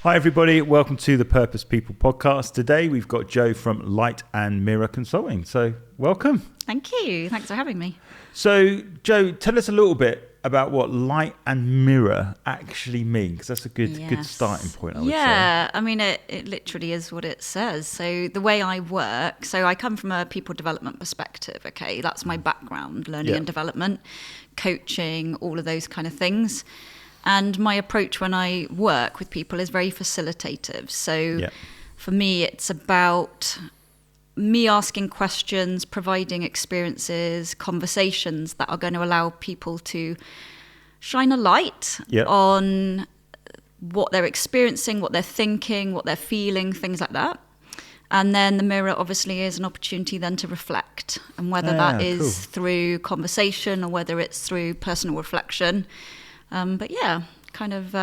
Hi everybody, welcome to the Purpose People podcast. Today we've got Jo from Light and Mirror Consulting. So welcome. Thank you. Thanks for having me. So Jo, tell us a little bit about what light and mirror actually mean, because that's a good starting point, I would say. Yeah, I mean, it literally is what it says. So the way I work, so I come from a people development perspective, okay? That's my background, learning and development, coaching, all of those kind of things. And my approach when I work with people is very facilitative. So for me, it's about me asking questions, providing experiences, conversations that are going to allow people to shine a light on what they're experiencing, what they're thinking, what they're feeling, things like that. And then the mirror obviously is an opportunity then to reflect, and whether that is through conversation or whether it's through personal reflection. But yeah, kind of...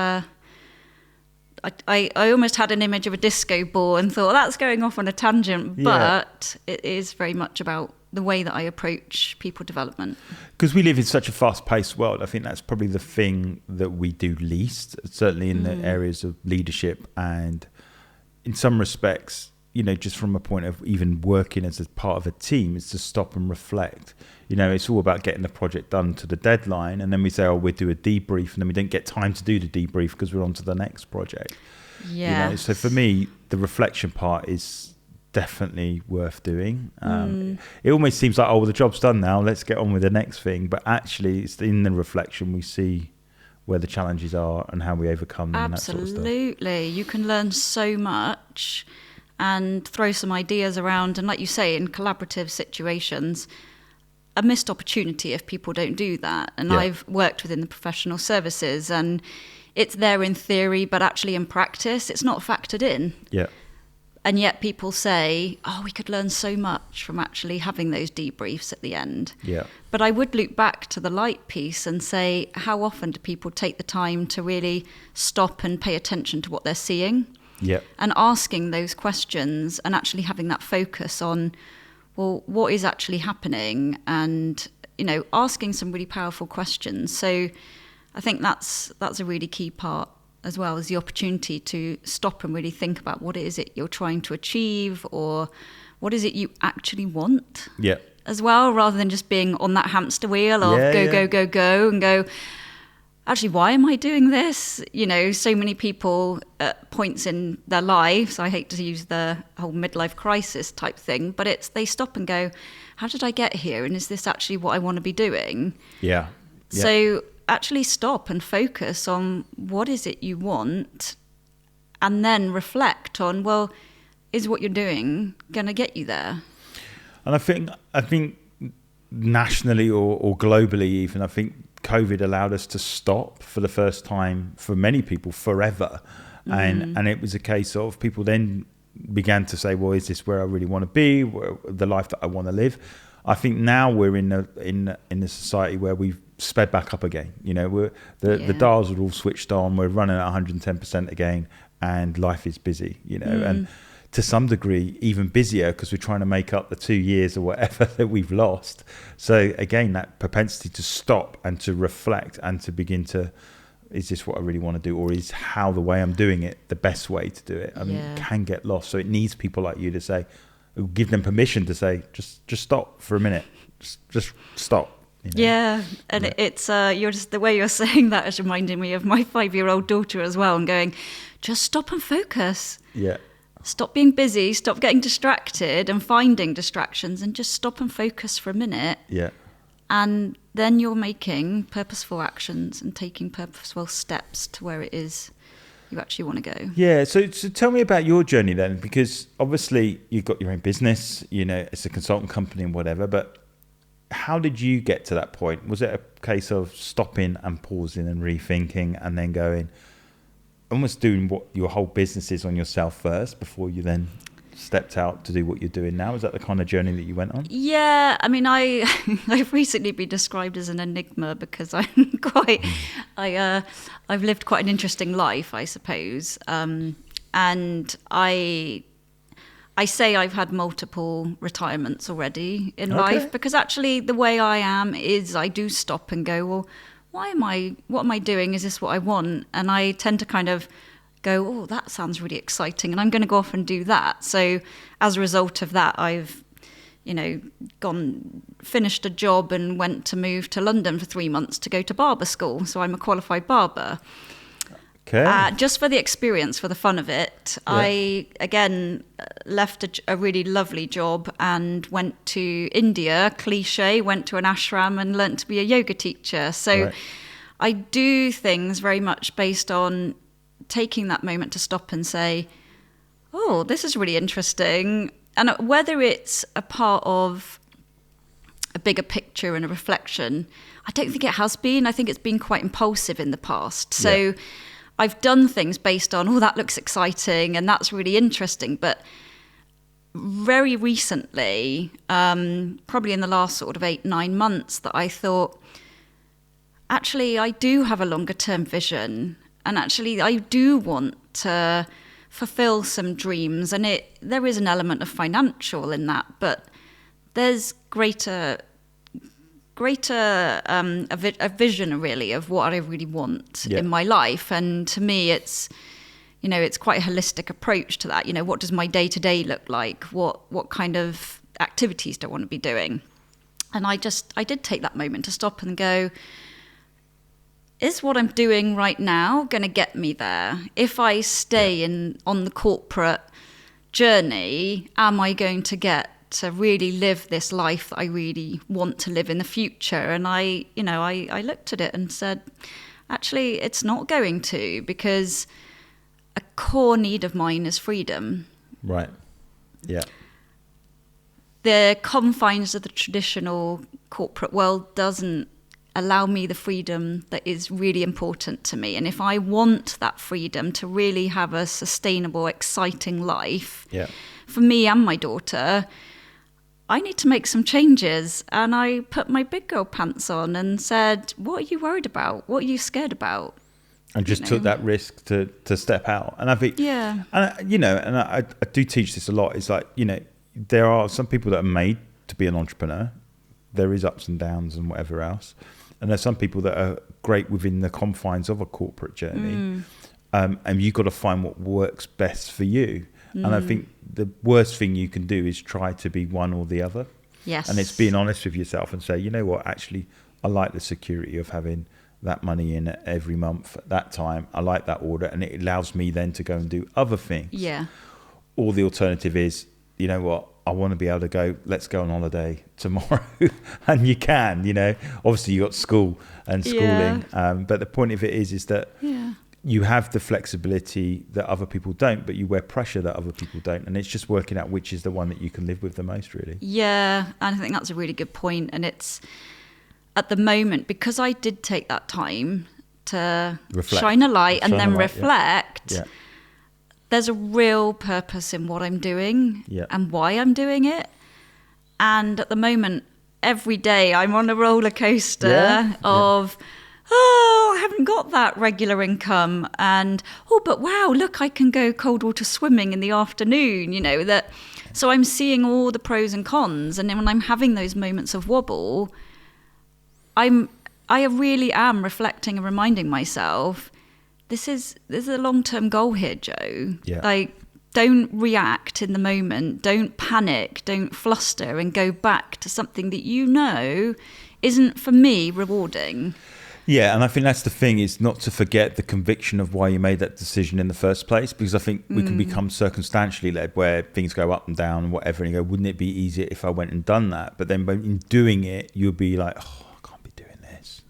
I almost had an image of a disco ball and thought, that's going off on a tangent, but it is very much about the way that I approach people development. Because we live in such a fast-paced world, I think that's probably the thing that we do least, certainly in the areas of leadership, and in some respects, you know, just from a point of even working as a part of a team, is to stop and reflect. You know, it's all about getting the project done to the deadline, and then we say, oh, we'll do a debrief, and then we don't get time to do the debrief because we're on to the next project. Yeah. You know, so for me, the reflection part is definitely worth doing. It almost seems like, oh, well, the job's done now, let's get on with the next thing. But actually, it's in the reflection we see where the challenges are and how we overcome them. Absolutely. And that sort of stuff. You can learn so much and throw some ideas around. And like you say, in collaborative situations, a missed opportunity if people don't do that. And I've worked within the professional services, and it's there in theory, but actually in practice, it's not factored in. Yeah. And yet people say, oh, we could learn so much from actually having those debriefs at the end. Yeah. But I would loop back to the light piece and say, how often do people take the time to really stop and pay attention to what they're seeing? Yeah. And asking those questions and actually having that focus on, well, what is actually happening? And, you know, asking some really powerful questions. So I think that's a really key part as well, is the opportunity to stop and really think about what is it you're trying to achieve, or what is it you actually want as well, rather than just being on that hamster wheel of go, and go, actually, why am I doing this? You know, so many people at points in their lives, I hate to use the whole midlife crisis type thing, but they stop and go, how did I get here? And is this actually what I want to be doing? Yeah. So actually stop and focus on what is it you want, and then reflect on, well, is what you're doing going to get you there? And I think nationally or globally even, I think COVID allowed us to stop for the first time for many people forever. And it was a case of people then began to say, well, is this where I really want to be, the life that I want to live? I think now we're in a society where we've sped back up again. You know, the dials are all switched on. We're running at 110% again, and life is busy. You know, and to some degree even busier because we're trying to make up the 2 years or whatever that we've lost. So again, that propensity to stop and to reflect and to begin to, is this what I really want to do, or is how the way I'm doing it the best way to do it? I mean, it can get lost. So it needs people like you to say, give them permission to say, just stop for a minute, just stop. You know? Yeah, and it's you're just, the way you're saying that is reminding me of my 5-year-old daughter as well, and going, just stop and focus. Yeah. Stop being busy, stop getting distracted and finding distractions, and just stop and focus for a minute. Yeah. And then you're making purposeful actions and taking purposeful steps to where it is you actually want to go. Yeah, so tell me about your journey then, because obviously you've got your own business, you know, it's a consultant company and whatever, but how did you get to that point? Was it a case of stopping and pausing and rethinking and then going, almost doing what your whole business is on yourself first before you then stepped out to do what you're doing now? Is that the kind of journey that you went on? Yeah, I mean, I've recently been described as an enigma because I'm I've lived quite an interesting life, I suppose. And I say I've had multiple retirements already in life, because actually the way I am is I do stop and go, well, what am I doing? Is this what I want? And I tend to kind of go, oh, that sounds really exciting, and I'm going to go off and do that. So as a result of that, I've finished a job and went to move to London for 3 months to go to barber school. So I'm a qualified barber. Okay. Just for the experience, for the fun of it. Yeah. I, again, left a really lovely job and went to India, cliche, went to an ashram and learnt to be a yoga teacher. So I do things very much based on taking that moment to stop and say, oh, this is really interesting. And whether it's a part of a bigger picture and a reflection, I don't think it has been. I think it's been quite impulsive in the past. So I've done things based on, oh, that looks exciting and that's really interesting. But very recently, probably in the last sort of 8-9 months, that I thought, actually, I do have a longer term vision. And actually, I do want to fulfill some dreams, and there is an element of financial in that, but there's a vision really of what I really want in my life. And to me, it's quite a holistic approach to that. What does my day-to-day look like? What kind of activities do I want to be doing? And I did take that moment to stop and go, is what I'm doing right now going to get me there? If I stay on the corporate journey, am I going to get to really live this life that I really want to live in the future? And I looked at it and said, actually, it's not going to, because a core need of mine is freedom. Right. Yeah. The confines of the traditional corporate world doesn't allow me the freedom that is really important to me. And if I want that freedom to really have a sustainable, exciting life for me and my daughter, I need to make some changes. And I put my big girl pants on and said, what are you worried about? What are you scared about? And just took that risk to step out. And I think, and I do teach this a lot. It's like, there are some people that are made to be an entrepreneur. There is ups and downs and whatever else. And there's some people that are great within the confines of a corporate journey. And you've got to find what works best for you. And I think the worst thing you can do is try to be one or the other. Yes. And it's being honest with yourself and say, you know what, actually, I like the security of having that money in every month at that time. I like that order. And it allows me then to go and do other things. Yeah. Or the alternative is, you know what, I want to be able to go, let's go on holiday tomorrow. And you can, obviously you got school and schooling. But the point of it is that you have the flexibility that other people don't, but you wear pressure that other people don't. And it's just working out which is the one that you can live with the most, really. Yeah. And I think that's a really good point. And it's at the moment, because I did take that time to shine a light and then reflect. Yeah. There's a real purpose in what I'm doing and why I'm doing it. And at the moment, every day I'm on a roller coaster of, I haven't got that regular income. And, but wow, look, I can go cold water swimming in the afternoon, that. So I'm seeing all the pros and cons. And then when I'm having those moments of wobble, I really am reflecting and reminding myself, this is a long-term goal here, Jo. Yeah. Like, don't react in the moment. Don't panic. Don't fluster and go back to something that isn't, for me, rewarding. Yeah, and I think that's the thing, is not to forget the conviction of why you made that decision in the first place, because I think we can become circumstantially led, where things go up and down and whatever, and you go, wouldn't it be easier if I went and done that? But then in doing it, you'll be like,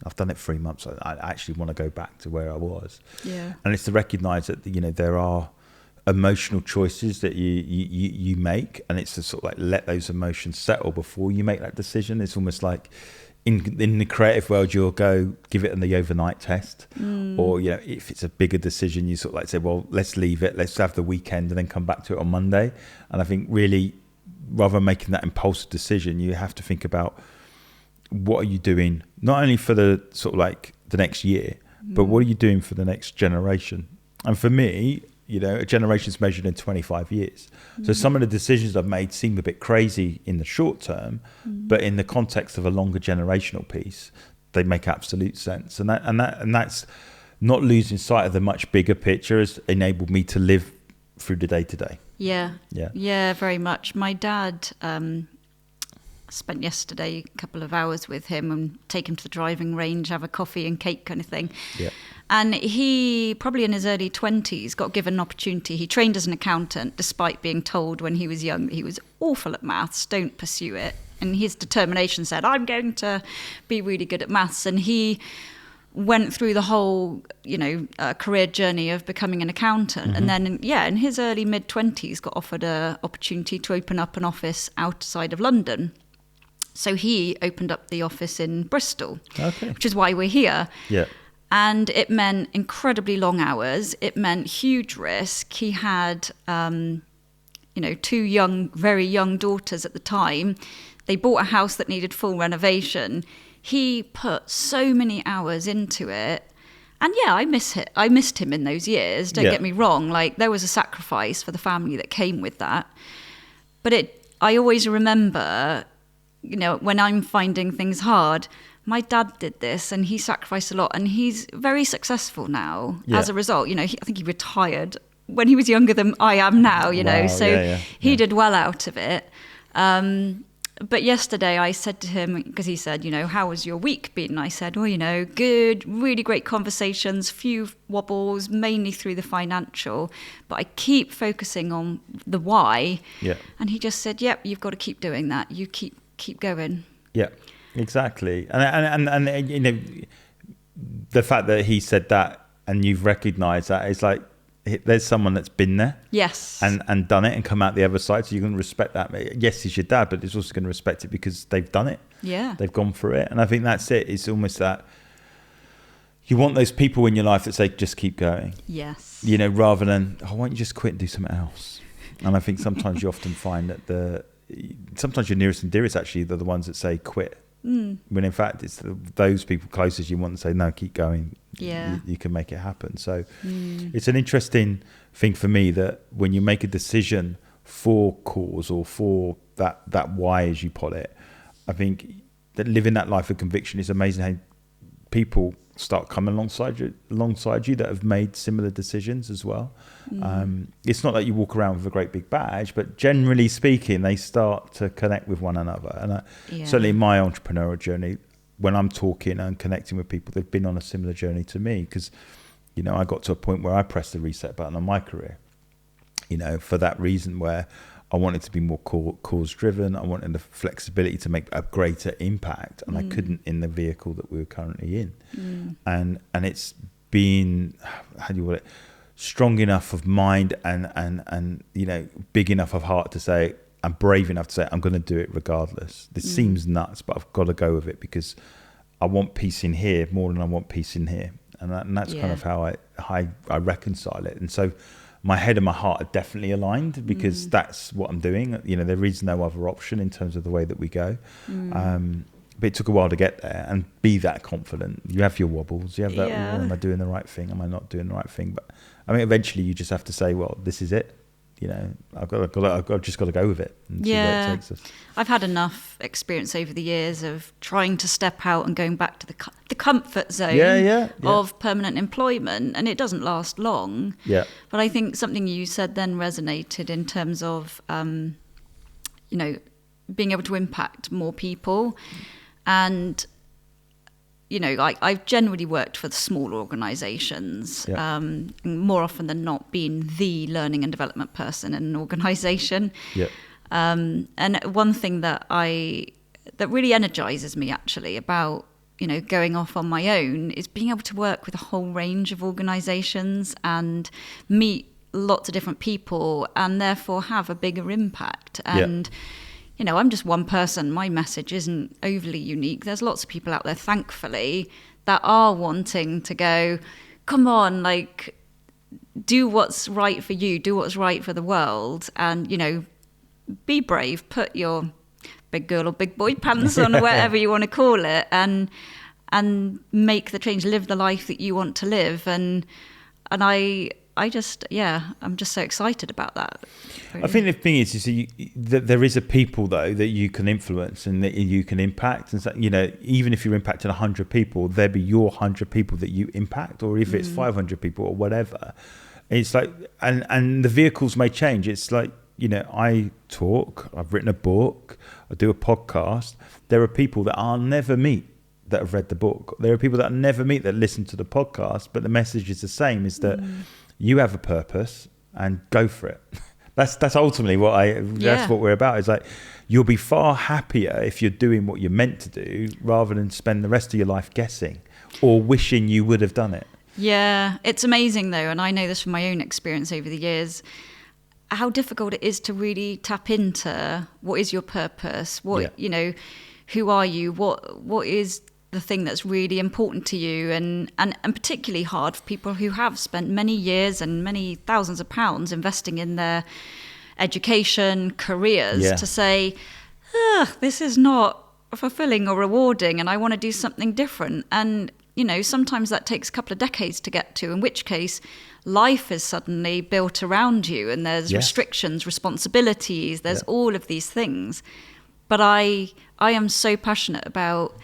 I've done it 3 months. I actually want to go back to where I was. Yeah. And it's to recognise that, there are emotional choices that you make, and it's to sort of like let those emotions settle before you make that decision. It's almost like in the creative world, you'll go give it the overnight test, or if it's a bigger decision, you sort of like say, well, let's leave it, let's have the weekend and then come back to it on Monday. And I think really, rather than making that impulsive decision, you have to think about, what are you doing, not only for the sort of like the next year, but what are you doing for the next generation? And for me, a generation's measured in 25 years. So some of the decisions I've made seem a bit crazy in the short term, but in the context of a longer generational piece, they make absolute sense. And that's not losing sight of the much bigger picture has enabled me to live through the day to day. Yeah, very much. My dad, spent yesterday a couple of hours with him and take him to the driving range, have a coffee and cake kind of thing. Yeah. And he, probably in his early 20s, got given an opportunity. He trained as an accountant, despite being told when he was young he was awful at maths, don't pursue it. And his determination said, I'm going to be really good at maths. And he went through the whole, career journey of becoming an accountant. And then, in his early mid-20s, got offered an opportunity to open up an office outside of London. So he opened up the office in Bristol, which is why we're here. Yeah. And it meant incredibly long hours. It meant huge risk. He had, 2 very young daughters at the time. They bought a house that needed full renovation. He put so many hours into it. And I missed him in those years. Don't get me wrong. Like, there was a sacrifice for the family that came with that. But I always remember, when I'm finding things hard, my dad did this and he sacrificed a lot, and he's very successul now as a result. I think he retired when he was younger than I am now, Wow, so he did well out of it. But yesterday I said to him, because he said, how has your week been? I said, well, good, really great conversations, few wobbles, mainly through the financial, but I keep focusing on the why. Yeah. And he just said, yep, you've got to keep doing that. You keep going. Yeah. Exactly, and the fact that he said that and you've recognised that, it's like there's someone that's been there, yes, and done it and come out the other side. So you're going to respect that. Yes, he's your dad, but he's also going to respect it because they've done it. Yeah, they've gone through it, and I think that's it. It's almost that you want those people in your life that say, just keep going. Yes, rather than, why don't you just quit and do something else? And I think sometimes you often find that sometimes your nearest and dearest actually they're the ones that say quit. When in fact it's those people closest you want to say, no, keep going. You can make it happen. So it's an interesting thing for me that when you make a decision for cause or for that why, as you put it, I think that living that life of conviction is amazing how people start coming alongside you that have made similar decisions as well. It's not that you walk around with a great big badge, but generally speaking, they start to connect with one another. And certainly in my entrepreneurial journey, when I'm talking and connecting with people, they've been on a similar journey to me because, I got to a point where I pressed the reset button on my career, for that reason where I wanted to be more cause driven. I wanted the flexibility to make a greater impact, and I couldn't in the vehicle that we were currently in. And it's been, how do you call it, strong enough of mind and big enough of heart to say, I'm brave enough to say, I'm going to do it regardless. This seems nuts, but I've got to go with it because I want peace in here more than I want peace in here. And that's kind of how I reconcile it. And so my head and my heart are definitely aligned because that's what I'm doing. There is no other option in terms of the way that we go. But it took a while to get there and be that confident. You have your wobbles. You have that, am I doing the right thing? Am I not doing the right thing? But I mean, eventually you just have to say, well, this is it. I've just got to go with it and see where it takes us. I've had enough experience over the years of trying to step out and going back to the comfort zone of permanent employment, and it doesn't last long. Yeah. But I think something you said then resonated in terms of, being able to impact more people. And I've generally worked for the small organisations, more often than not being the learning and development person in an organisation. Yeah. And one thing that really energises me actually about going off on my own is being able to work with a whole range of organisations and meet lots of different people and therefore have a bigger impact. And I'm just one person. My message isn't overly unique. There's lots of people out there, thankfully, that are wanting to go, come on, do what's right for you, do what's right for the world, and, be brave, put your big girl or big boy pants on or whatever you want to call it, and make the change, live the life that you want to live. And I I'm just so excited about that. Really. I think the thing is that there is a people though that you can influence and that you can impact, and so, even if you're impacting 100 people, there be your 100 people that you impact, or if it's 500 people or whatever. It's like, and the vehicles may change. It's like, I talk, I've written a book, I do a podcast. There are people that I'll never meet that have read the book. There are people that I'll never meet that listen to the podcast, but the message is the same, is that you have a purpose and go for it. That's ultimately that's what we're about. It's like, you'll be far happier if you're doing what you're meant to do rather than spend the rest of your life guessing or wishing you would have done it. Yeah, it's amazing though, and I know this from my own experience over the years, how difficult it is to really tap into what is your purpose, who are you, what is the thing that's really important to you, and particularly hard for people who have spent many years and many thousands of pounds investing in their education, careers, to say, this is not fulfilling or rewarding and I want to do something different. And sometimes that takes a couple of decades to get to, in which case life is suddenly built around you and there's restrictions, responsibilities, there's all of these things. But I am so passionate about,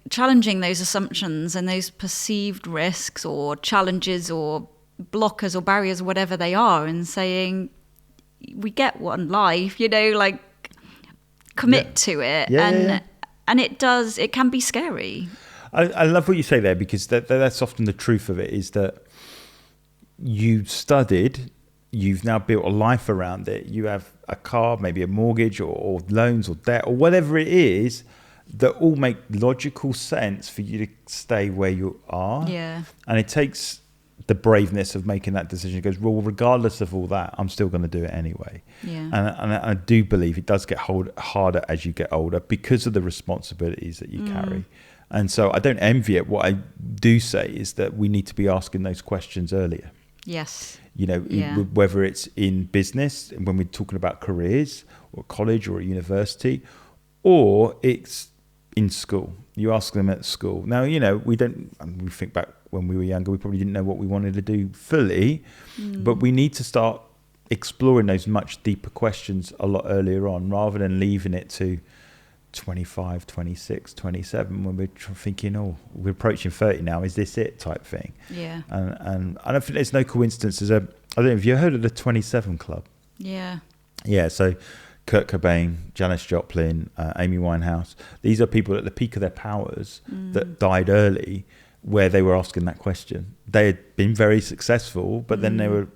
challenging those assumptions and those perceived risks or challenges or blockers or barriers, whatever they are, and saying, we get one life, commit to it. And it can be scary. I love what you say there, because that's often the truth of it, is that you studied, you've now built a life around it. You have a car, maybe a mortgage or loans or debt or whatever it is, that all make logical sense for you to stay where you are. Yeah. And it takes the braveness of making that decision. It goes, well, regardless of all that, I'm still going to do it anyway. Yeah. And I do believe it does get harder as you get older because of the responsibilities that you carry. And so I don't envy it. What I do say is that we need to be asking those questions earlier. Yes. Whether it's in business, when we're talking about careers or college or university, or it's in school. You ask them at school. Now, we think back when we were younger, we probably didn't know what we wanted to do fully, but we need to start exploring those much deeper questions a lot earlier on, rather than leaving it to 25, 26, 27 when we're thinking, we're approaching 30 now, is this it, type thing. Yeah. And I don't think there's no coincidence. I don't know if you heard of the 27 Club. Yeah, so Kurt Cobain, Janis Joplin, Amy Winehouse, these are people at the peak of their powers that died early, where they were asking that question. They had been very successful, but then they were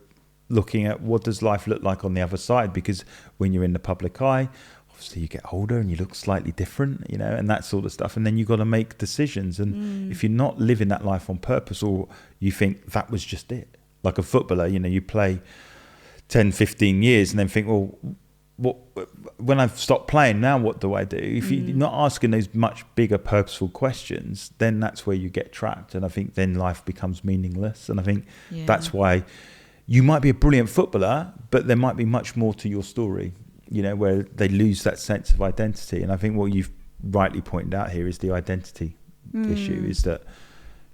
looking at, what does life look like on the other side? Because when you're in the public eye, obviously you get older and you look slightly different, and that sort of stuff. And then you've got to make decisions. And if you're not living that life on purpose, or you think that was just it, like a footballer, you play 10, 15 years and then think, well, when I've stopped playing, now what do I do? If you're not asking those much bigger, purposeful questions, then that's where you get trapped. And I think then life becomes meaningless. And I think that's why you might be a brilliant footballer, but there might be much more to your story, where they lose that sense of identity. And I think what you've rightly pointed out here is the identity issue, is that,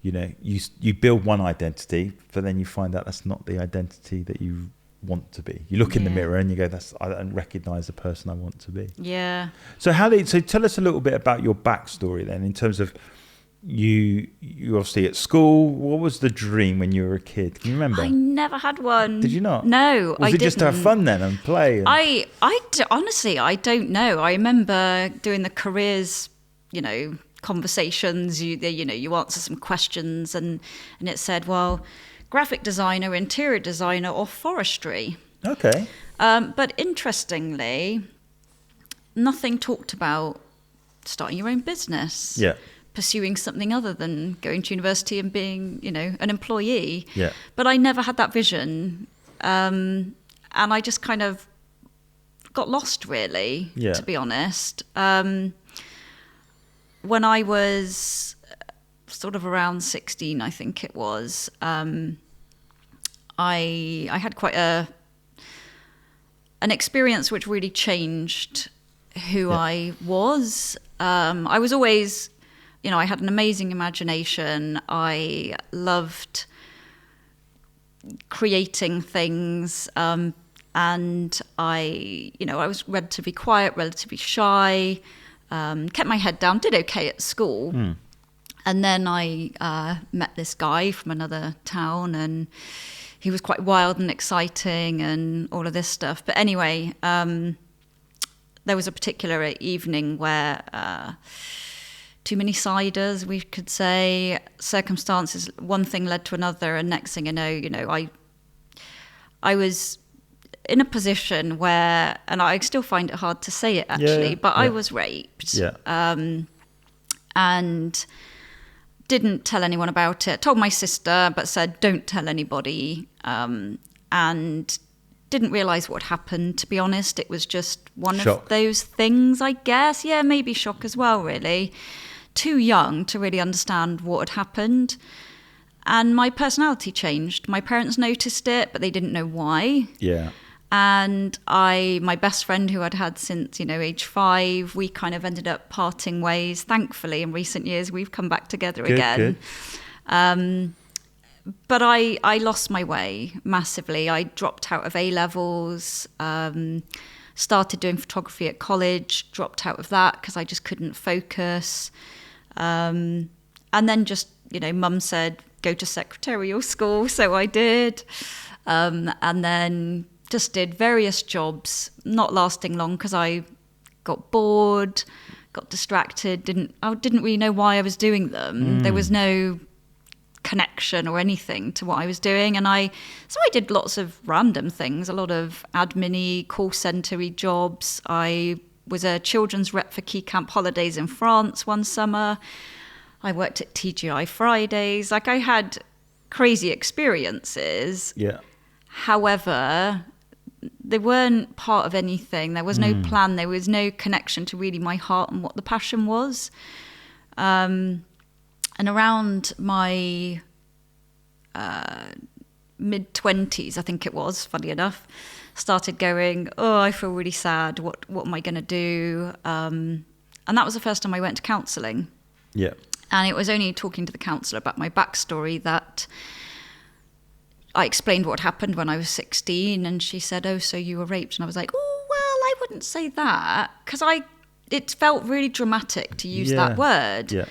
you build one identity, but then you find out that's not the identity that you want to be. You look in the mirror and you go, I don't recognize the person I want to be. Yeah. So so tell us a little bit about your backstory then, in terms of you obviously at school. What was the dream when you were a kid? Can you remember? I never had one. Did you not? No, was I it just to have fun then and play? Honestly, I don't know. I remember doing the careers, conversations. You answer some questions and it said, well, graphic designer, interior designer, or forestry. Okay. But interestingly, nothing talked about starting your own business. Yeah. Pursuing something other than going to university and being, an employee. Yeah. But I never had that vision. And I just kind of got lost, really, to be honest. When I was sort of around 16, I think it was, I had quite an experience which really changed who I was. I was always, I had an amazing imagination. I loved creating things. And I was relatively quiet, relatively shy, kept my head down, did okay at school. And then I met this guy from another town, and he was quite wild and exciting and all of this stuff. But anyway, there was a particular evening where too many ciders, we could say, circumstances, one thing led to another, and next thing you know, I was in a position where, and I still find it hard to say it actually, but I was raped. And didn't tell anyone about it. Told my sister, but said, don't tell anybody. And didn't realise what happened, to be honest. It was just one of those things, I guess. Yeah, maybe shock as well, really. Too young to really understand what had happened. And my personality changed. My parents noticed it, but they didn't know why. Yeah. And my best friend who I'd had since, age 5, we kind of ended up parting ways. Thankfully, in recent years, we've come back together again. Good. But I lost my way massively. I dropped out of A-levels, started doing photography at college, dropped out of that because I just couldn't focus. And then just, mum said, go to secretarial school. So I did. And then just did various jobs, not lasting long because I got bored, got distracted, I didn't really know why I was doing them. There was no connection or anything to what I was doing. And so I did lots of random things, a lot of admin-y, call centre-y jobs. I was a children's rep for Key Camp Holidays in France one summer. I worked at TGI Fridays. I had crazy experiences. Yeah. However, they weren't part of anything. There was no plan. There was no connection to really my heart and what the passion was. And around my mid-20s, I think it was, funny enough, started going, I feel really sad. What am I going to do? And that was the first time I went to counselling. Yeah. And it was only talking to the counsellor about my backstory that I explained what happened when I was 16, and she said, so you were raped. And I was like, well, I wouldn't say that, because it felt really dramatic to use that word. Yeah.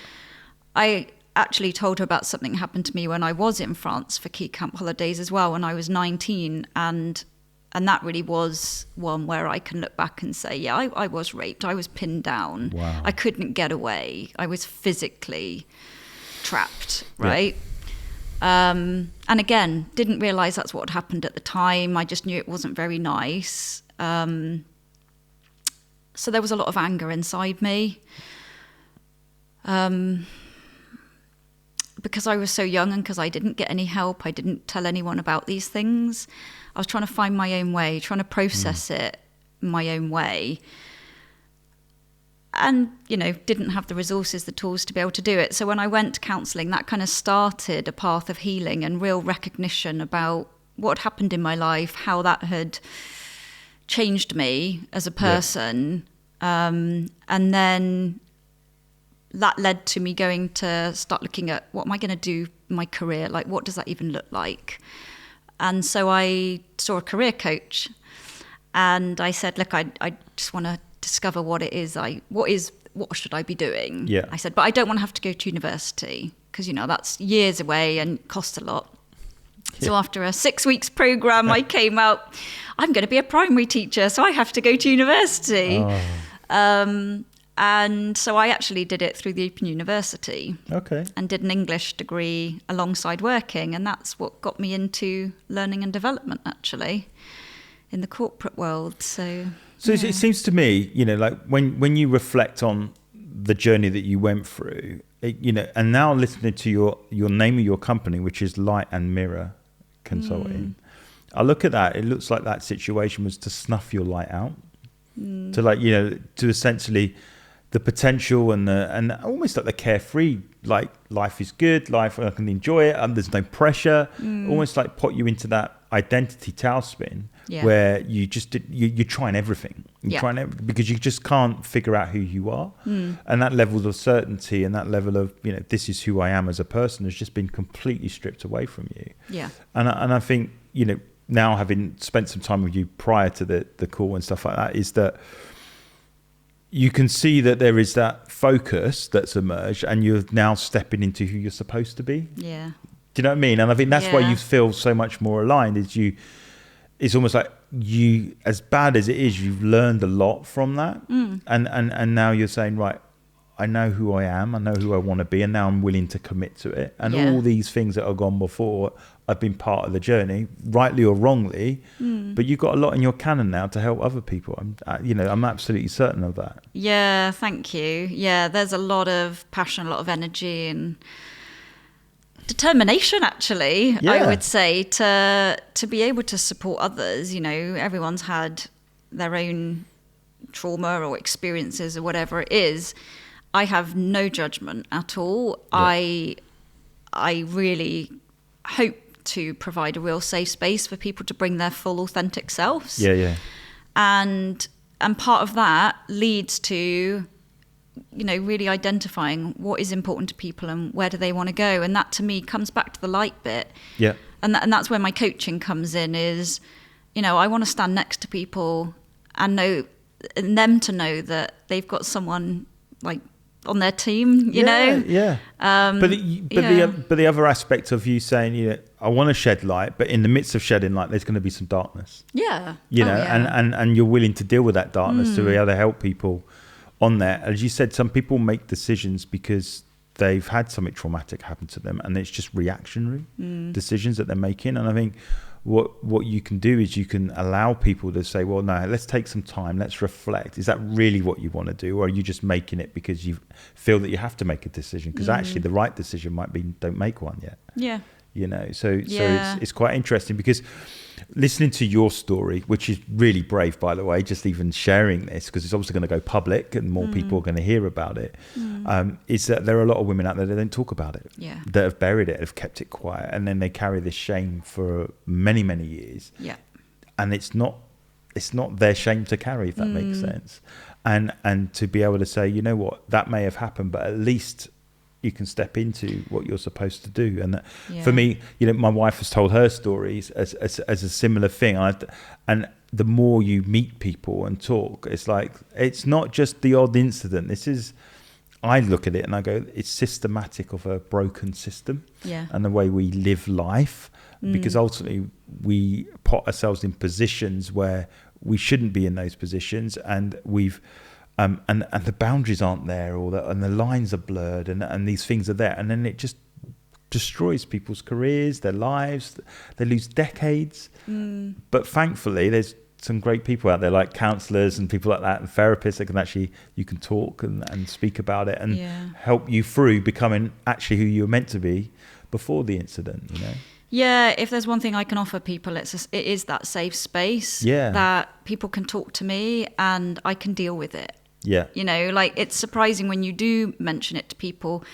I actually told her about something that happened to me when I was in France for Key Camp Holidays as well, when I was 19, and that really was one where I can look back and say, I was raped. I was pinned down. Wow. I couldn't get away. I was physically trapped, right? Yeah. And again, didn't realise that's what had happened at the time. I just knew it wasn't very nice. So there was a lot of anger inside me. Because I was so young and because I didn't get any help, I didn't tell anyone about these things. I was trying to find my own way, trying to process it my own way. And, didn't have the resources, the tools to be able to do it. So when I went to counselling, that kind of started a path of healing and real recognition about what happened in my life, how that had changed me as a person. Yeah. And then that led to me going to start looking at what am I going to do in my career? Like, what does that even look like? And so I saw a career coach and I said, look, I just want to discover what it is. What should I be doing? Yeah. I said, but I don't want to have to go to university because, that's years away and costs a lot. Yeah. So after a 6 weeks program, I came out, I'm going to be a primary teacher, so I have to go to university. Oh. And so I actually did it through the Open University. Okay. And did an English degree alongside working. And that's what got me into learning and development, actually, in the corporate world. So it seems to me, like when you reflect on the journey that you went through, and now listening to your name of your company, which is Light and Mirror Consulting, I look at that, it looks like that situation was to snuff your light out, to to essentially the potential and almost like the carefree, like life is good, life I can enjoy it, and there's no pressure, almost like put you into that identity tailspin where you're trying everything. Because you just can't figure out who you are. And that level of certainty and that level of, this is who I am as a person has just been completely stripped away from you. Yeah. And I think, now having spent some time with you prior to the call and stuff like that, is that you can see that there is that focus that's emerged and you're now stepping into who you're supposed to be. Yeah. Do you know what I mean? And I think that's why you feel so much more aligned. It's almost like you, as bad as it is, you've learned a lot from that. And now you're saying, right, I know who I am, I know who I want to be, and now I'm willing to commit to it. And all these things that have gone before, I've been part of the journey, rightly or wrongly, but you've got a lot in your cannon now to help other people. I'm absolutely certain of that. Yeah, thank you. Yeah, there's a lot of passion, a lot of energy and determination, actually, I would say, to be able to support others. Everyone's had their own trauma or experiences or whatever it is. I have no judgment at all. I really hope to provide a real safe space for people to bring their full authentic selves. And part of that leads to really identifying what is important to people and where do they want to go. And that to me comes back to the light bit. And that's where my coaching comes in, is I want to stand next to people and them to know that they've got someone like on their team, but the other aspect of you saying, I want to shed light, but in the midst of shedding light, there's going to be some darkness. And you're willing to deal with that darkness to be able to help people on there. As you said, some people make decisions because they've had something traumatic happen to them, and it's just reactionary decisions that they're making. And I think what you can do is you can allow people to say, well, no, let's take some time, let's reflect. Is that really what you want to do? Or are you just making it because you feel that you have to make a decision? Because actually the right decision might be don't make one yet. So it's quite interesting, because listening to your story, which is really brave, by the way, just even sharing this, because it's obviously going to go public and more people are going to hear about it, is that there are a lot of women out there that don't talk about it, that have buried it, have kept it quiet, and then they carry this shame for many, many years. And it's not their shame to carry, if that makes sense. And to be able to say, you know what, that may have happened, but at least you can step into what you're supposed to do. And for me, my wife has told her stories as a similar thing. And the more you meet people and talk, it's like, it's not just the odd incident. I look at it and I go, it's systematic of a broken system and the way we live life, because ultimately we put ourselves in positions where we shouldn't be in those positions, and we've and the boundaries aren't there, and the lines are blurred, and these things are there, and then it just destroys people's careers, their lives. They lose decades. But thankfully, there's some great people out there, like counsellors and people like that, and therapists that can actually, you can talk and speak about it and help you through becoming actually who you were meant to be before the incident. Yeah, if there's one thing I can offer people, it is that safe space that people can talk to me and I can deal with it. It's surprising when you do mention it to people.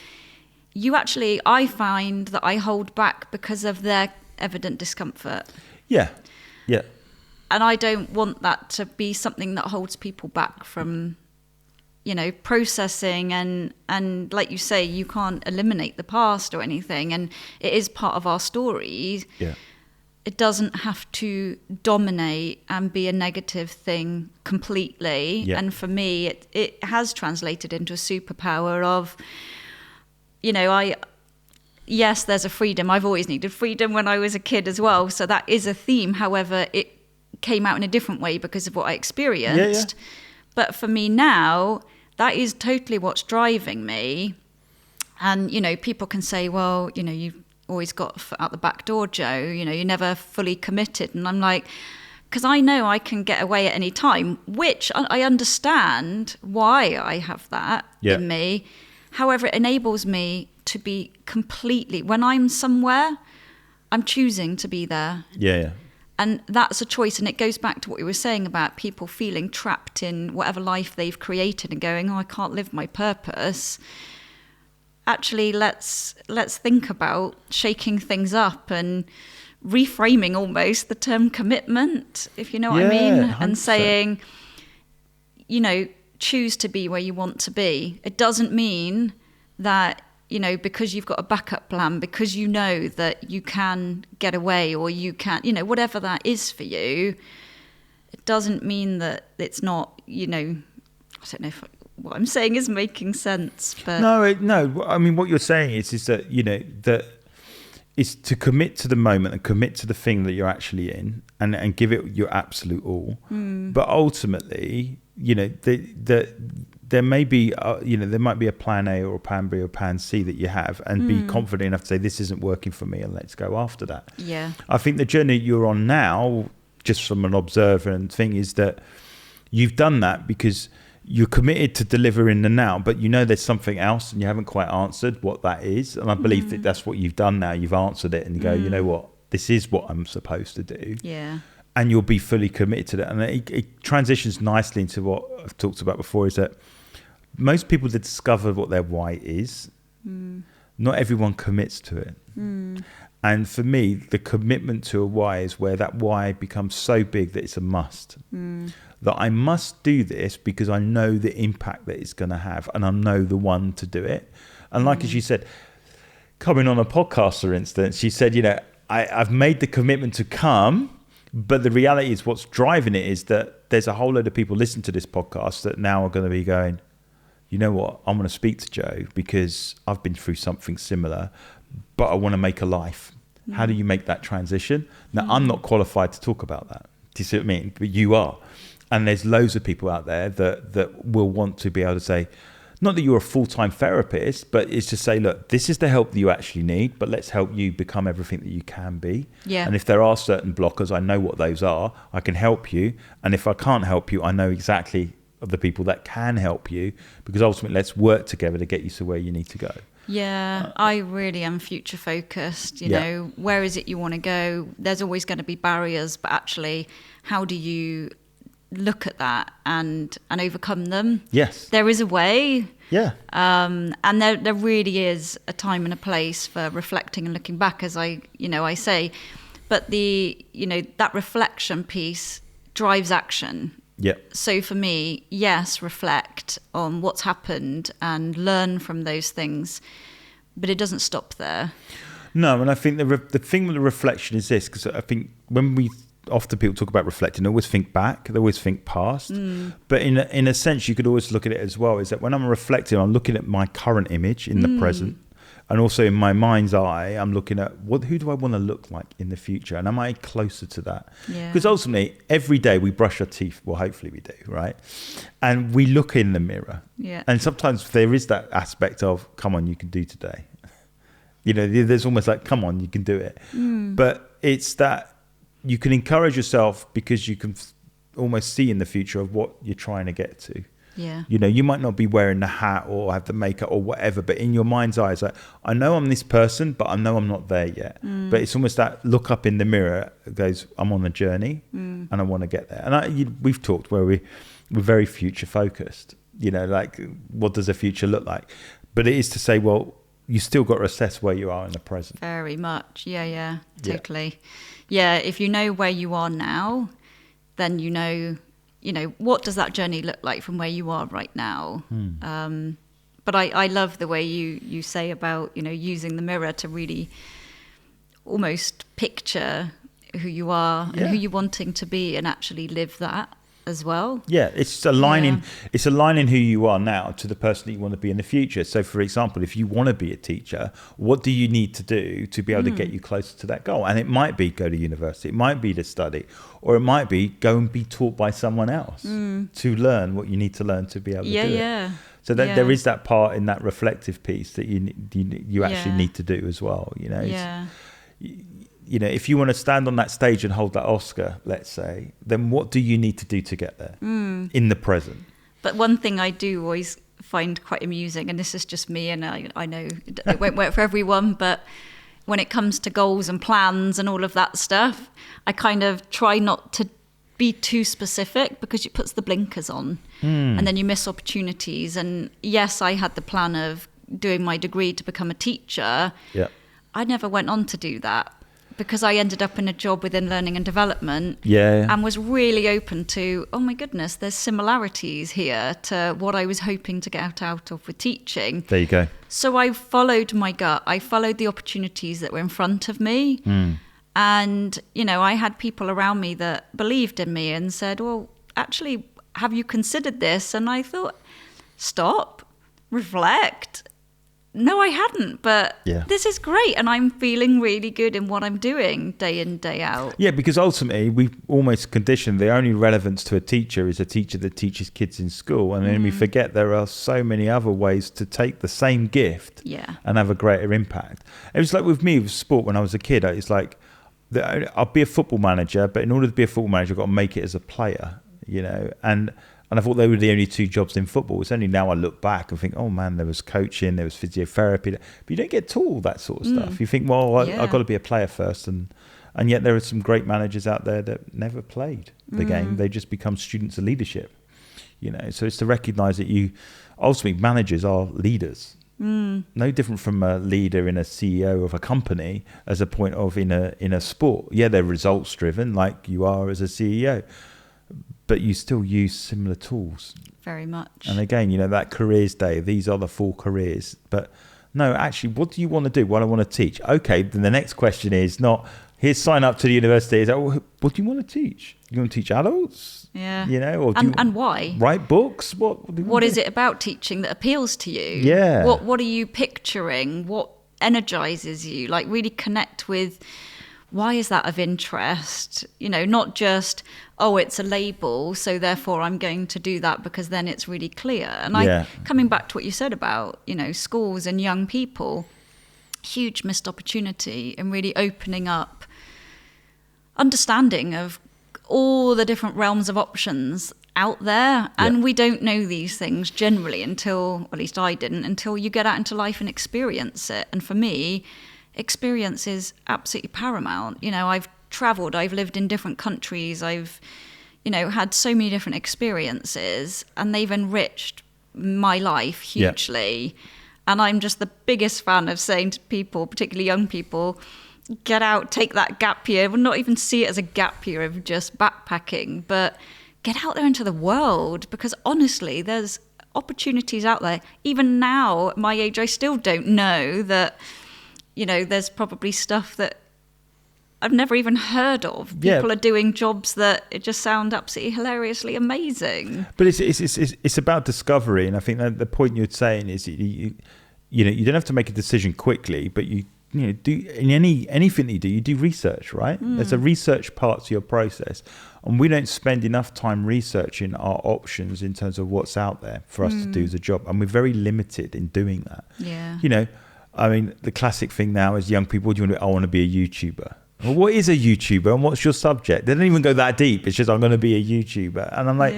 I find that I hold back because of their evident discomfort. And I don't want that to be something that holds people back from, processing. And like you say, you can't eliminate the past or anything. And it is part of our story. It doesn't have to dominate and be a negative thing completely. And for me, it has translated into a superpower of, yes, there's a freedom. I've always needed freedom when I was a kid as well. So that is a theme. However, it came out in a different way because of what I experienced. But for me now, that is totally what's driving me. And, people can say, well, you've always got a foot out the back door, Jo, you're never fully committed. And I'm like, because I know I can get away at any time, which I understand why I have that in me. However, it enables me to be completely, when I'm somewhere, I'm choosing to be there. And that's a choice. And it goes back to what we were saying about people feeling trapped in whatever life they've created and going, I can't live my purpose. Actually, let's think about shaking things up and reframing almost the term commitment, if you know what I mean, 100%. And saying, choose to be where you want to be. It doesn't mean that, because you've got a backup plan, because you know that you can get away, or you can, whatever that is for you, it doesn't mean that it's not, I don't know if what I'm saying is making sense. But no. I mean, what you're saying is that, that is to commit to the moment and commit to the thing that you're actually in, and give it your absolute all. But ultimately, there may be, there might be a plan A or a plan B or a plan C that you have, and be confident enough to say, this isn't working for me, and let's go after that. Yeah. I think the journey you're on now, just from an observer and thing, is that you've done that because you're committed to deliver in the now, but there's something else and you haven't quite answered what that is. And I believe that that's what you've done now. You've answered it and you go, you know what, this is what I'm supposed to do. Yeah. And you'll be fully committed to that. And it transitions nicely into what I've talked about before, is that most people that discover what their why is, not everyone commits to it. And for me, the commitment to a why is where that why becomes so big that it's a must. That I must do this because I know the impact that it's going to have, and I know the one to do it. And like as you said, coming on a podcast, for instance, she said, I've made the commitment to come, but the reality is what's driving it is that there's a whole load of people listening to this podcast that now are going to be going, you know what, I'm going to speak to Jo because I've been through something similar, but I want to make a life. How do you make that transition? Now, I'm not qualified to talk about that. Do you see what I mean? But you are. And there's loads of people out there that will want to be able to say, not that you're a full-time therapist, but it's to say, look, this is the help that you actually need, but let's help you become everything that you can be. Yeah. And if there are certain blockers, I know what those are. I can help you. And if I can't help you, I know exactly the people that can help you, because ultimately let's work together to get you to where you need to go. Yeah, I really am future focused. Where is it you want to go? There's always going to be barriers, but actually, how do you look at that and overcome them? Yes, there is a way. Yeah. And there really is a time and a place for reflecting and looking back, as I say. But that reflection piece drives action. Yeah. So for me, yes, reflect on what's happened and learn from those things, but it doesn't stop there. No, and I think the thing with the reflection is this, because I think when often people talk about reflecting, they always think back, they always think past. But in a sense, you could always look at it as well, is that when I'm reflecting, I'm looking at my current image in the present. And also in my mind's eye, I'm looking at who do I want to look like in the future? And am I closer to that? Because ultimately, every day we brush our teeth. Well, hopefully we do, right? And we look in the mirror. Yeah. And sometimes there is that aspect of, come on, you can do today. There's almost like, come on, you can do it. But it's that you can encourage yourself because you can almost see in the future of what you're trying to get to. Yeah. You might not be wearing the hat or have the makeup or whatever, but in your mind's eye, it's like, I know I'm this person, but I know I'm not there yet. But it's almost that look up in the mirror, it goes, I'm on a journey and I want to get there. And we've talked where we're very future focused, like what does the future look like? But it is to say, well, you still got to assess where you are in the present. Very much. Yeah, totally. Yeah, if you know where you are now, then what does that journey look like from where you are right now? But I love the way you say about, using the mirror to really almost picture who you are and who you're wanting to be, and actually live that as well. Yeah, it's aligning who you are now to the person that you want to be in the future. So for example, if you want to be a teacher, what do you need to do to be able to get you closer to that goal? And it might be go to university, it might be to study, or it might be go and be taught by someone else to learn what you need to learn to be able to do it. So that there is that part in that reflective piece that you actually need to do as well. If you want to stand on that stage and hold that Oscar, let's say, then what do you need to do to get there in the present? But one thing I do always find quite amusing, and this is just me, and I know it won't work for everyone, but when it comes to goals and plans and all of that stuff, I kind of try not to be too specific, because it puts the blinkers on and then you miss opportunities. And yes, I had the plan of doing my degree to become a teacher. I never went on to do that, because I ended up in a job within learning and development, and was really open to, oh my goodness, there's similarities here to what I was hoping to get out of with teaching. There you go. So I followed my gut. I followed the opportunities that were in front of me. And, you know, I had people around me that believed in me and said, well, actually, have you considered this? And I thought, stop, reflect. No, I hadn't, but this is great. And I'm feeling really good in what I'm doing day in, day out. Yeah, because ultimately we've almost conditioned the only relevance to a teacher is a teacher that teaches kids in school. And then we forget there are so many other ways to take the same gift and have a greater impact. It was like with me with sport when I was a kid. It's like, I'll be a football manager, but in order to be a football manager, I've got to make it as a player, you know. And I thought they were the only two jobs in football. It's only now I look back and think, oh man, there was coaching, there was physiotherapy, but you don't get taught all that sort of stuff. You think, well, I've got to be a player first, and yet there are some great managers out there that never played the game. They just become students of leadership, you know. So it's to recognise that ultimately managers are leaders. No different from a leader in a CEO of a company as a point of in a sport. Yeah, they're results driven like you are as a CEO, but you still use similar tools. Very much. And again, you know, that careers day, these are the 4 careers. But no, actually, what do you want to do? What do I want to teach? Okay, then the next question is not, here's sign up to the university. Is that, what do you want to teach? You want to teach adults? Yeah. You know, or and why? Write books? What is it about teaching that appeals to you? Yeah. What are you picturing? What energizes you? Like really connect with, why is that of interest? You know, not just, oh, it's a label, so therefore I'm going to do that because then it's really clear. And coming back to what you said about, you know, schools and young people, huge missed opportunity in really opening up understanding of all the different realms of options out there. And we don't know these things generally until, at least I didn't, until you get out into life and experience it. And for me, experience is absolutely paramount. You know, I've traveled, I've lived in different countries, I've, you know, had so many different experiences, and they've enriched my life hugely. And I'm just the biggest fan of saying to people, particularly young people, get out, take that gap year. We'll not even see it as a gap year of just backpacking, but get out there into the world, because honestly, there's opportunities out there. Even now, at my age, I still don't know that, you know, there's probably stuff that I've never even heard of. People are doing jobs that it just sound absolutely hilariously amazing. But it's about discovery, and I think that the point you're saying is you know, you don't have to make a decision quickly, but you know, do in anything that you do research, right? There's a research part to your process, and we don't spend enough time researching our options in terms of what's out there for us to do as a job, and we're very limited in doing that. You know, I mean, the classic thing now is young people, what do you want to do? I want to be a YouTuber. Well, what is a YouTuber and what's your subject? They don't even go that deep. It's just, I'm going to be a YouTuber. And I'm like,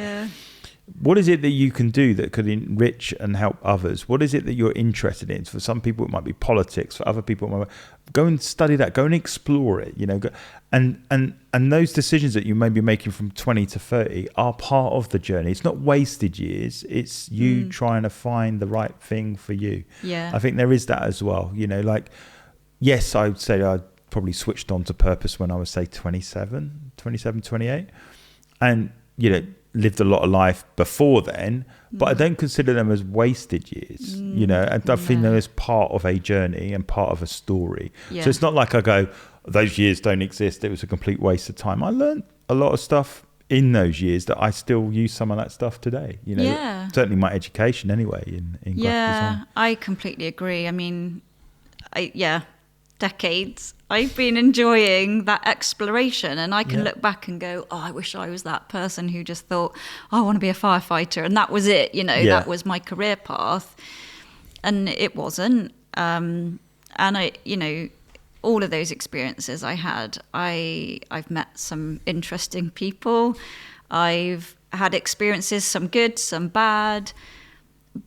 what is it that you can do that could enrich and help others? What is it that you're interested in? For some people, it might be politics. For other people, it might be, go and study that. Go and explore it. You know, and those decisions that you may be making from 20 to 30 are part of the journey. It's not wasted years. It's you trying to find the right thing for you. I think there is that as well. You know, like, yes, I would say I probably switched on to purpose when I was, say, 27, 28. And, you know, lived a lot of life before then, but I don't consider them as wasted years, you know, and I think they're as part of a journey and part of a story. So it's not like I go, those years don't exist, it was a complete waste of time. I learned a lot of stuff in those years that I still use some of that stuff today, you know, certainly my education anyway in graphic design. I completely agree. I mean, decades I've been enjoying that exploration, and I can look back and go, oh, I wish I was that person who just thought, oh, I want to be a firefighter, and that was it, you know, that was my career path, and it wasn't. And I, you know, all of those experiences I had, I've met some interesting people, I've had experiences, some good, some bad,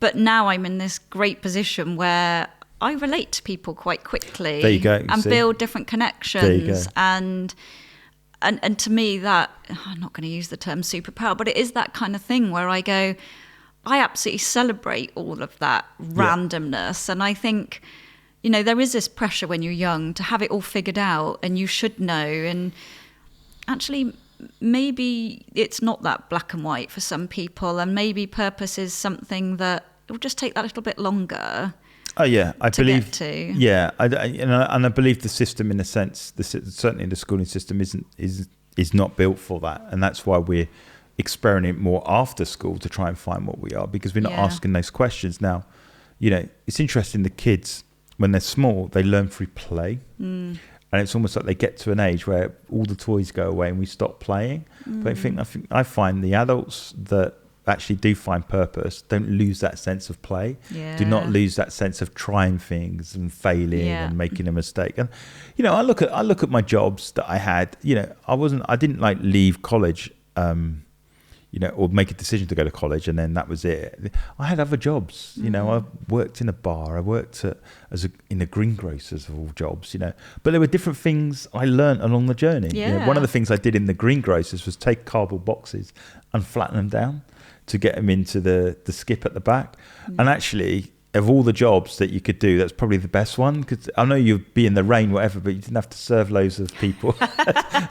but now I'm in this great position where I relate to people quite quickly. There you go. And build different connections. There you go. And to me, that, I'm not going to use the term superpower, but it is that kind of thing where I go, I absolutely celebrate all of that randomness. And I think, you know, there is this pressure when you're young to have it all figured out and you should know. And actually, maybe it's not that black and white for some people, and maybe purpose is something that will just take that little bit longer. Oh yeah, I believe. Get to. Yeah, and I believe the system, in a sense, certainly the schooling system is not built for that, and that's why we're experimenting more after school to try and find what we are, because we're not asking those questions now. You know, it's interesting. The kids, when they're small, they learn through play. And it's almost like they get to an age where all the toys go away and we stop playing. But I find the adults that actually do find purpose don't lose that sense of play. Do not lose that sense of trying things and failing and making a mistake. And you know, I look at my jobs that I had. You know, I didn't like leave college. You know, or make a decision to go to college and then that was it. I had other jobs, you know, I worked in a bar, I worked in a greengrocers of all jobs, you know, but there were different things I learned along the journey. You know, one of the things I did in the greengrocers was take cardboard boxes and flatten them down to get them into the skip at the back. And actually, of all the jobs that you could do, that's probably the best one, because I know you'd be in the rain, whatever, but you didn't have to serve loads of people.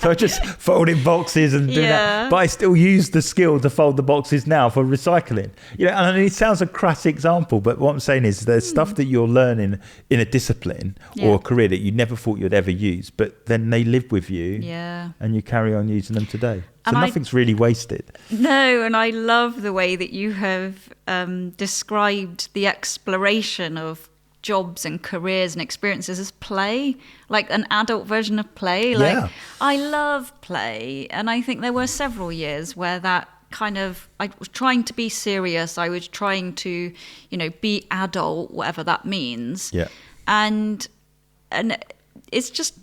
So I just folded boxes and doing that. But I still use the skill to fold the boxes now for recycling. You know, and it sounds a crass example, but what I'm saying is there's stuff that you're learning in a discipline or a career that you never thought you'd ever use, but then they live with you and you carry on using them today. So nothing's really wasted. No, and I love the way that you have described the exploration of jobs and careers and experiences as play, like an adult version of play. Like, I love play. And I think there were several years where that kind of, I was trying to be serious. I was trying to, you know, be adult, whatever that means. And it's just,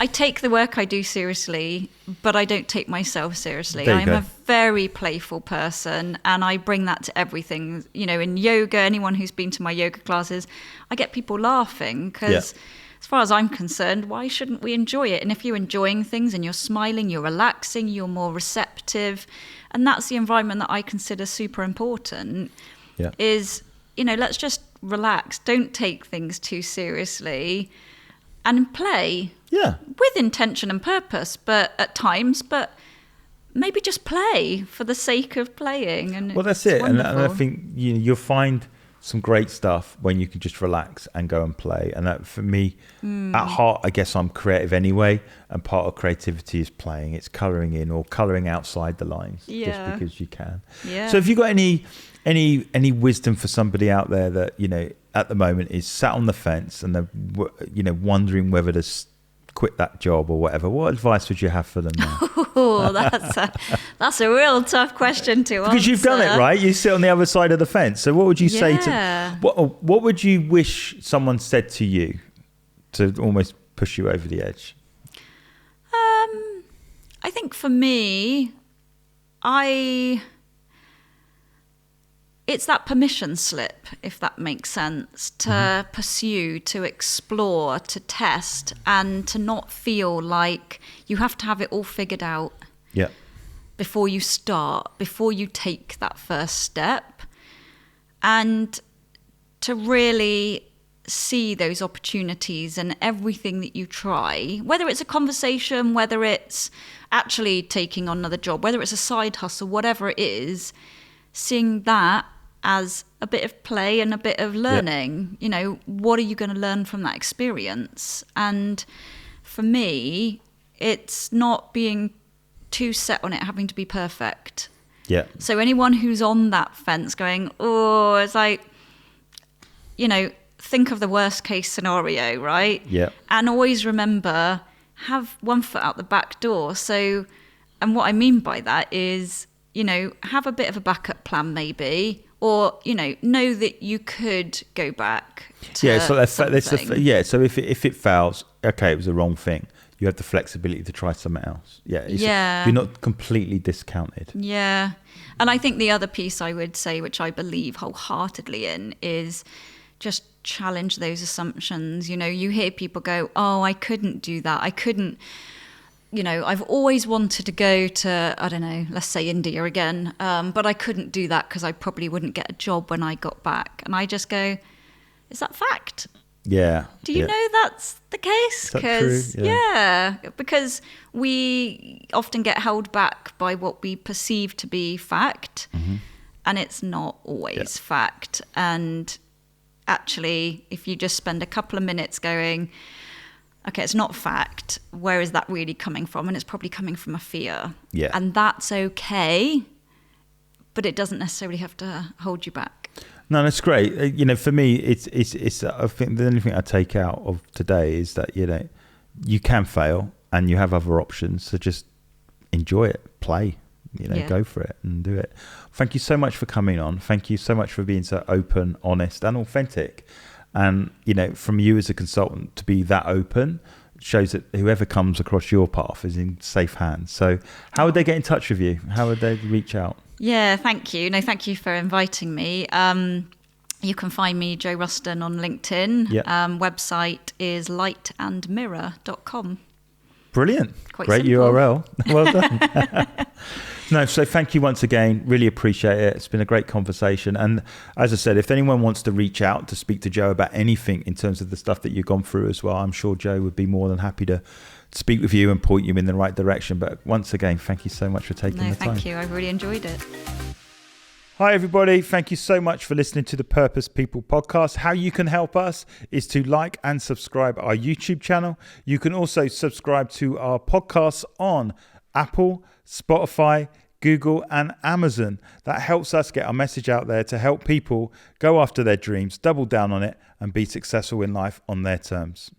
I take the work I do seriously, but I don't take myself seriously. I'm a very playful person, and I bring that to everything. You know, in yoga, anyone who's been to my yoga classes, I get people laughing because as far as I'm concerned, why shouldn't we enjoy it? And if you're enjoying things and you're smiling, you're relaxing, you're more receptive. And that's the environment that I consider super important is, you know, let's just relax. Don't take things too seriously and play. With intention and purpose, but at times, but maybe just play for the sake of playing. And well, that's it. And I think you'll find some great stuff when you can just relax and go and play. And that, for me, at heart, I guess I'm creative anyway. And part of creativity is playing. It's colouring in or colouring outside the lines just because you can. So have you got any wisdom for somebody out there that, you know, at the moment is sat on the fence and they're, you know, wondering whether to quit that job or whatever? What advice would you have for them now? Oh, that's a real tough question to answer. Because you've done it, right? You sit on the other side of the fence. So what would you say to what would you wish someone said to you to almost push you over the edge? I think for me, it's that permission slip, if that makes sense, to pursue, to explore, to test, and to not feel like you have to have it all figured out before you start, before you take that first step, and to really see those opportunities and everything that you try, whether it's a conversation, whether it's actually taking on another job, whether it's a side hustle, whatever it is, seeing that as a bit of play and a bit of learning. You know, what are you going to learn from that experience? And for me, it's not being too set on it having to be perfect. So anyone who's on that fence going, oh, it's like, you know, think of the worst case scenario, right? And always remember, have one foot out the back door. So, and what I mean by that is, you know, have a bit of a backup plan maybe, or, you know that you could go back to so something. So if it fails, okay, it was the wrong thing. You have the flexibility to try something else. You're not completely discounted. And I think the other piece I would say, which I believe wholeheartedly in, is just challenge those assumptions. You know, you hear people go, oh, I couldn't do that. I couldn't, you know, I've always wanted to go to, I don't know, let's say India again, but I couldn't do that because I probably wouldn't get a job when I got back. And I just go, is that fact? Yeah. Do you know that's the case? Is that true? Yeah, because we often get held back by what we perceive to be fact, and it's not always fact. And actually, if you just spend a couple of minutes going, okay, it's not fact, where is that really coming from? And it's probably coming from a fear. Yeah. And that's okay, but it doesn't necessarily have to hold you back. No, that's great. For me, it's. I think the only thing I take out of today is that you can fail and you have other options. So just enjoy it, play, go for it and do it. Thank you so much for coming on. Thank you so much for being so open, honest, and authentic. And from you as a consultant to be that open shows that whoever comes across your path is in safe hands. So, how would they get in touch with you? How would they reach out? Yeah, thank you. No, thank you for inviting me. You can find me, Jo Ruston, on LinkedIn. Yeah. Website is lightandmirror.com. Brilliant. Quite Great simple. URL. Well done. No, so thank you once again. Really appreciate it. It's been a great conversation. And as I said, if anyone wants to reach out to speak to Jo about anything in terms of the stuff that you've gone through as well, I'm sure Jo would be more than happy to speak with you and point you in the right direction. But once again, thank you so much for taking the time. Thank you. I really enjoyed it. Hi, everybody. Thank you so much for listening to the Purpose People podcast. How you can help us is to like and subscribe our YouTube channel. You can also subscribe to our podcasts on Apple, Spotify, Google and Amazon. That helps us get our message out there to help people go after their dreams, double down on it and be successful in life on their terms.